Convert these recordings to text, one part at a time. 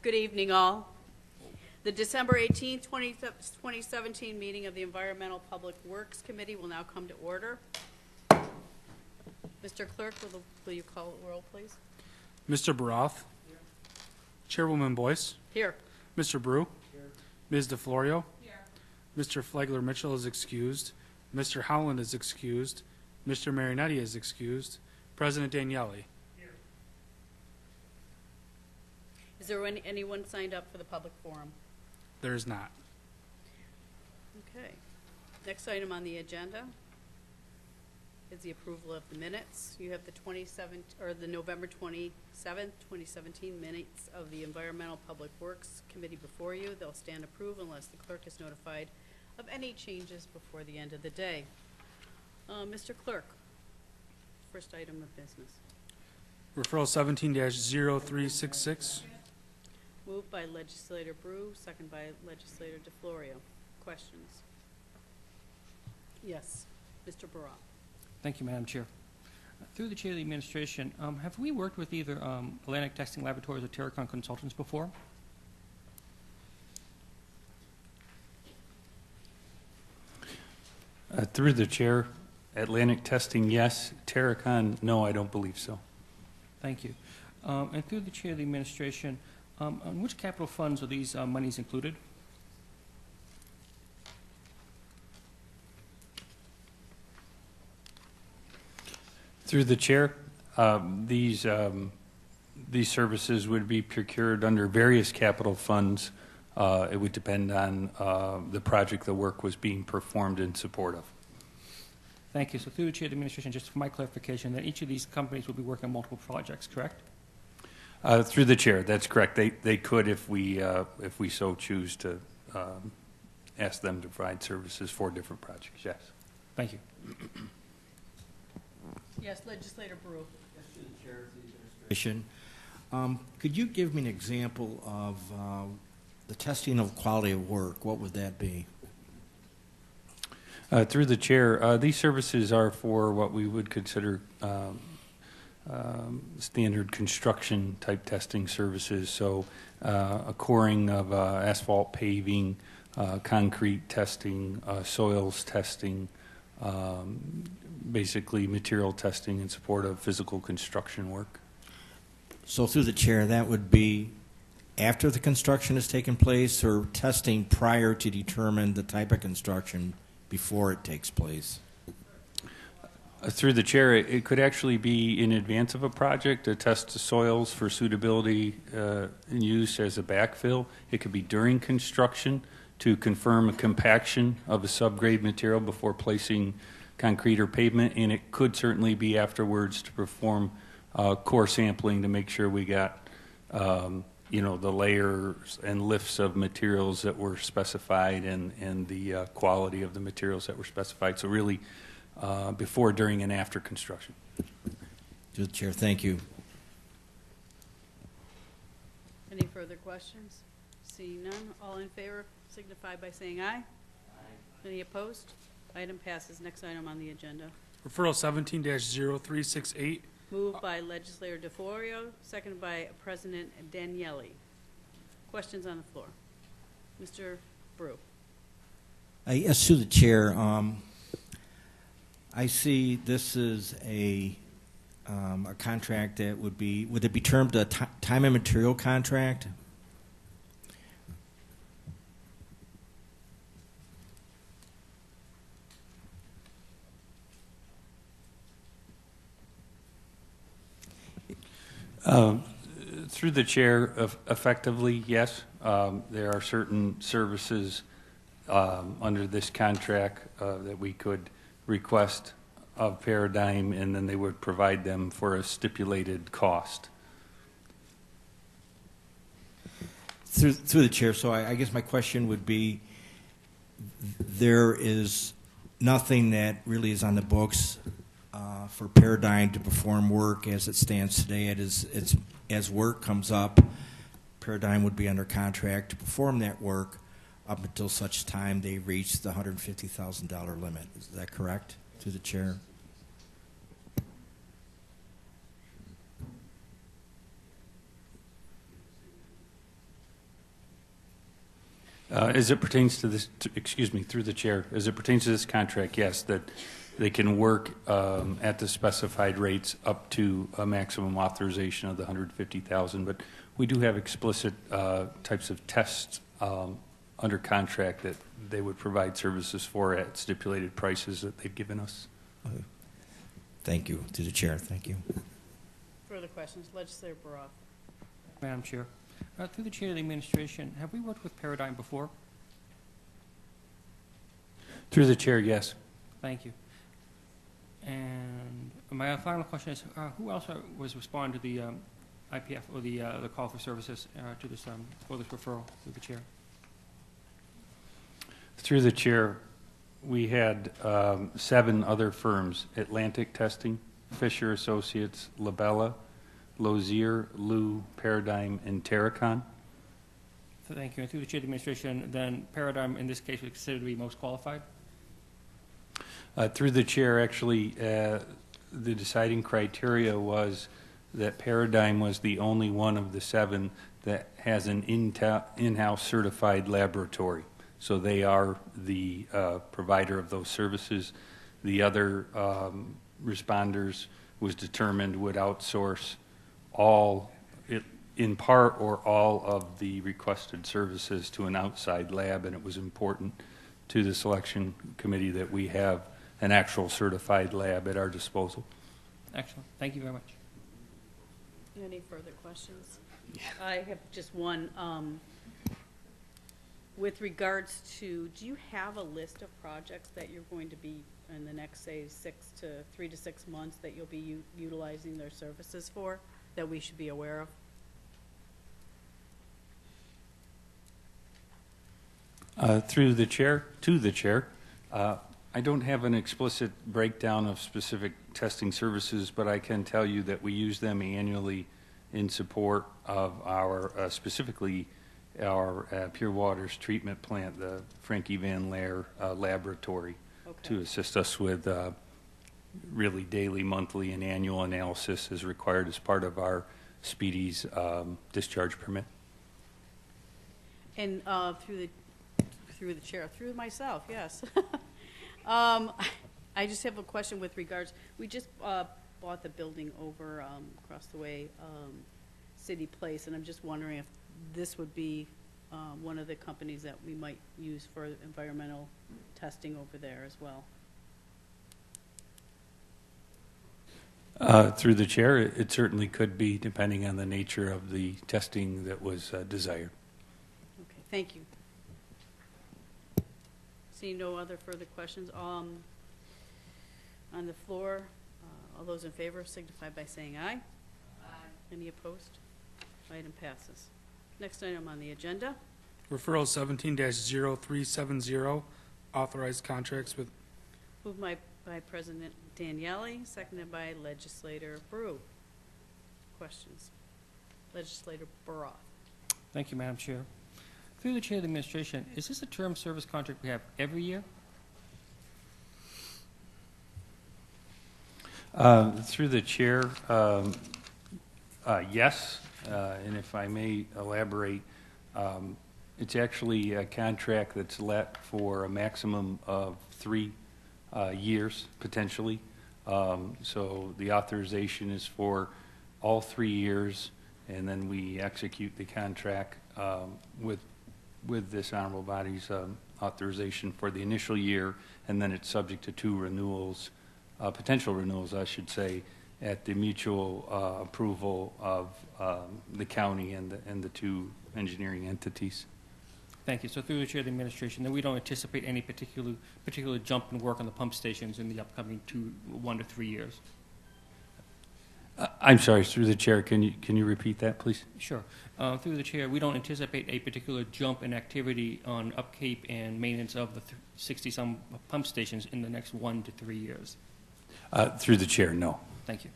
Good evening, all. The December 18th, 2017 meeting of the Environmental Public Works Committee will now come to order. Mr. Clerk, will you call the roll, please? Mr. Baroth. Here. Chairwoman Boyce. Here. Mr. Brew. Here. Ms. DeFlorio. Here. Mr. Flagler-Mitchell is excused. Mr. Howland is excused. Mr. Marinetti is excused. President Daniele. Is there anyone signed up for the public forum? There is not. Okay. Next item on the agenda is the approval of the minutes. You have the November 27th, 2017 minutes of the Environmental Public Works Committee before you. They'll stand approved unless the clerk is notified of any changes before the end of the day. Mr. Clerk, first item of business. Referral 17-0366. Moved by Legislator Brew, second by Legislator DeFlorio. Questions? Yes, Mr. Barat. Thank you, Madam Chair. Through the Chair of the Administration, have we worked with either Atlantic Testing Laboratories or Terracon Consultants before? Through the Chair, Atlantic Testing, yes. Terracon, no, I don't believe so. Thank you. And through the Chair of the Administration, on which capital funds are these monies included? Through the Chair, these services would be procured under various capital funds. It would depend on the project the work was being performed in support of. Thank you. So through the Chair of the Administration, just for my clarification, that each of these companies will be working on multiple projects, correct? Through the Chair, that's correct. They could, if we so choose to ask them to provide services for different projects, yes. Thank you. Yes, Legislator Brew. Yes, to the Chair of the Administration. Could you give me an example of the testing of quality of work? What would that be? Through the Chair, these services are for what we would consider standard construction type testing services. So a coring of asphalt paving, concrete testing, soils testing, basically material testing in support of physical construction work. So through the Chair, that would be after the construction has taken place, or testing prior to determine the type of construction before it takes place? Through the Chair, it could actually be in advance of a project to test the soils for suitability and use as a backfill. It could be during construction to confirm a compaction of a subgrade material before placing concrete or pavement, and it could certainly be afterwards to perform core sampling to make sure we got the layers and lifts of materials that were specified and the quality of the materials that were specified. So really before, during, and after construction. To the Chair, thank you. Any further questions? Seeing none, all in favor signify by saying aye. Aye. Any opposed? Item passes. Next item on the agenda. Referral 17-0368. Moved by Legislator DeFlorio, seconded by President Daniele. Questions on the floor? Mr. Brew. Yes, to the Chair. I see this is a contract that would it be termed a time and material contract? Through the Chair, effectively, yes. There are certain services under this contract that we could request of Paradigm, and then they would provide them for a stipulated cost. Through the Chair, so I guess my question would be, there is nothing that really is on the books for Paradigm to perform work as it stands today. As work comes up, Paradigm would be under contract to perform that work up until such time they reach the $150,000 limit. Is that correct? To the Chair. As it pertains to this, excuse me, through the chair, as it pertains to this contract, yes, that they can work at the specified rates up to a maximum authorization of the 150,000. But we do have explicit types of tests under contract that they would provide services for at stipulated prices that they've given us. Thank you. To the chair, thank you. Further questions? Legislator Baroff. Madam Chair, through the chair of the administration, have we worked with Paradigm before? Through the chair, yes. Thank you. And my final question is, who else was responding to the IPF or the call for services to this for this referral through the chair? Through the chair, we had 7 other firms: Atlantic Testing, Fisher Associates, Labella, Lozier, Lou, Paradigm, and Terracon. So thank you. And through the chair of the administration, then Paradigm in this case was considered to be most qualified? Through the chair, actually, the deciding criteria was that Paradigm was the only one of the 7 that has an in-house certified laboratory. So they are the provider of those services. The other responders was determined would outsource all, in part or all, of the requested services to an outside lab, and it was important to the selection committee that we have an actual certified lab at our disposal. Excellent. Thank you very much. Any further questions? I have just one. With regards to, do you have a list of projects that you're going to be in the next, say, 3 to 6 months that you'll be utilizing their services for, that we should be aware of? Through the chair, to the chair, I don't have an explicit breakdown of specific testing services, but I can tell you that we use them annually in support of our, specifically our Pure Waters treatment plant, the Frankie Van Laer laboratory, to assist us with really daily, monthly, and annual analysis as required as part of our Speedy's discharge permit. And through the chair, through myself, yes. I just have a question with regards, we just bought the building over across the way, City Place, and I'm just wondering if this would be one of the companies that we might use for environmental testing over there as well. Through the chair, it certainly could be, depending on the nature of the testing that was desired. Okay, thank you. Seeing no other further questions on the floor, all those in favor signify by saying aye. Aye. Any opposed? Item passes. Next item on the agenda. Referral 17-0370, authorized contracts with. Moved by President Daniele, seconded by Legislator Brew. Questions? Legislator Baroff. Thank you, Madam Chair. Through the chair of the administration, is this a term service contract we have every year? Through the chair, yes, and if I may elaborate, it's actually a contract that's let for a maximum of 3 years, potentially. So the authorization is for all 3 years, and then we execute the contract with this honorable body's authorization for the initial year, and then it's subject to 2 renewals, potential renewals, I should say, at the mutual approval of the county and the 2 engineering entities. Thank you. So through the chair of the administration, then we don't anticipate any particular jump in work on the pump stations in the upcoming 1 to 3 years. I'm sorry, through the chair, can you repeat that, please? Sure. Through the chair, we don't anticipate a particular jump in activity on upkeep and maintenance of the 60-some pump stations in the next 1 to 3 years. Through the chair, no. Thank you.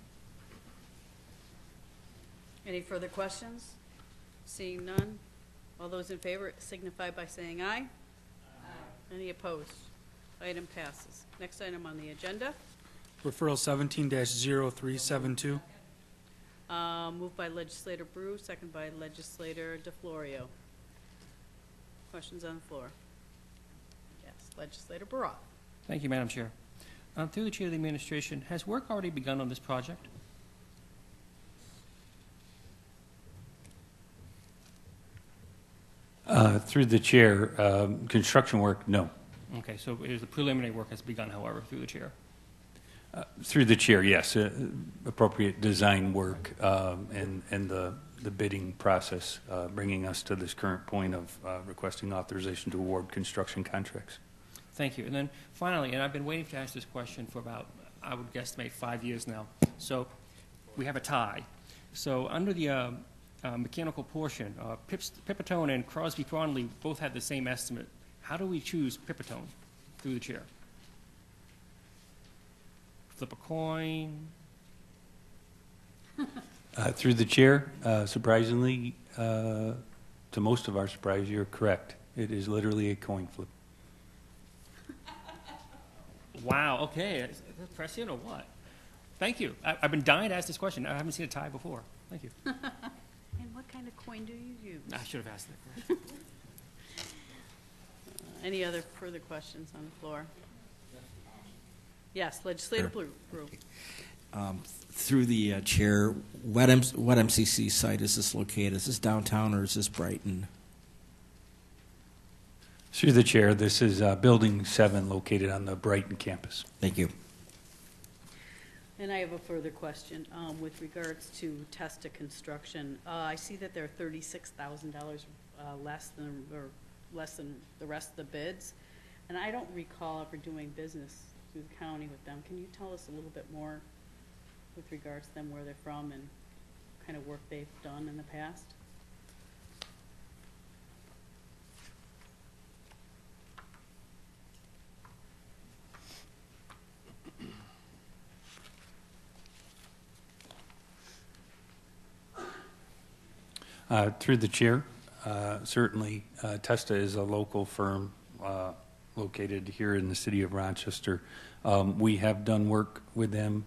Any further questions? Seeing none, all those in favor signify by saying aye. Aye. Any opposed? Item passes. Next item on the agenda. Referral 17-0372. Moved by Legislator Brew, second by Legislator DeFlorio. Questions on the floor? Yes, Legislator Baroff. Thank you, Madam Chair. Through the Chair of the Administration, has work already begun on this project? Through the chair, construction work, no. Okay, so the preliminary work has begun, however, through the Chair. Through the chair, yes, appropriate design work and the bidding process, bringing us to this current point of requesting authorization to award construction contracts. Thank you. And then finally, and I've been waiting to ask this question for about, I would guesstimate, 5 years now. So we have a tie. So under the mechanical portion, Pipitone and Crosby-Fronley both had the same estimate. How do we choose Pipitone through the chair? Flip a coin? Through the chair, surprisingly, to most of our surprise, you're correct. It is literally a coin flip. Wow, okay. Is that prescient or what? Thank you. I've been dying to ask this question. I haven't seen a tie before. Thank you. And what kind of coin do you use? I should have asked that question. Any other further questions on the floor? Yes, Legislator Brew. Through the chair, what MCC site is this located? Is this downtown or is this Brighton? Through the chair, this is Building 7 located on the Brighton campus. Thank you. And I have a further question with regards to Testa Construction. I see that they're $36,000 less than the rest of the bids, and I don't recall ever doing business through the county with them. Can you tell us a little bit more with regards to them, where they're from, and what kind of work they've done in the past? Through the chair, certainly Testa is a local firm located here in the city of Rochester. We have done work with them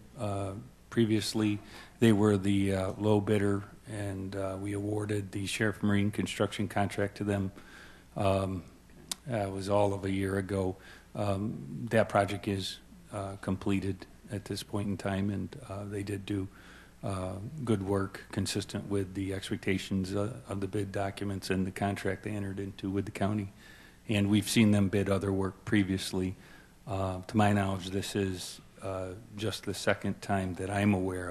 previously. They were the low bidder, and we awarded the Sheriff Marine construction contract to them. It was all of a year ago. That project is completed at this point in time, and they did do good work consistent with the expectations of the bid documents and the contract they entered into with the county. And we've seen them bid other work previously. To my knowledge, this is just the second time that I'm aware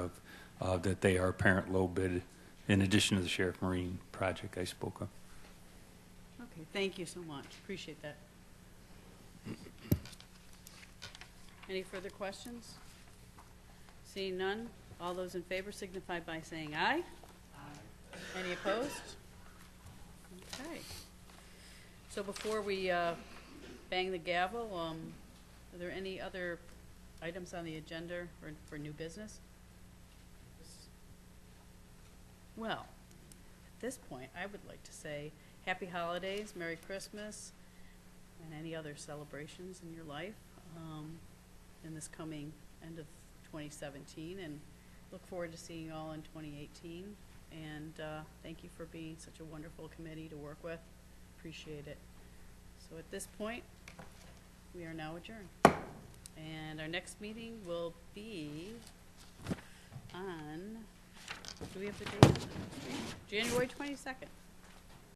of that they are apparent low bid, in addition to the Sheriff Marine project I spoke of. Okay, thank you so much. Appreciate that. Any further questions? Seeing none, all those in favor signify by saying aye. Aye. Any opposed? Okay. So before we bang the gavel, are there any other items on the agenda for new business? Well, at this point, I would like to say happy holidays, Merry Christmas, and any other celebrations in your life in this coming end of 2017, and look forward to seeing you all in 2018. And thank you for being such a wonderful committee to work with. Appreciate it. So at this point, we are now adjourned. And our next meeting will be on, do we have the date? January 22nd.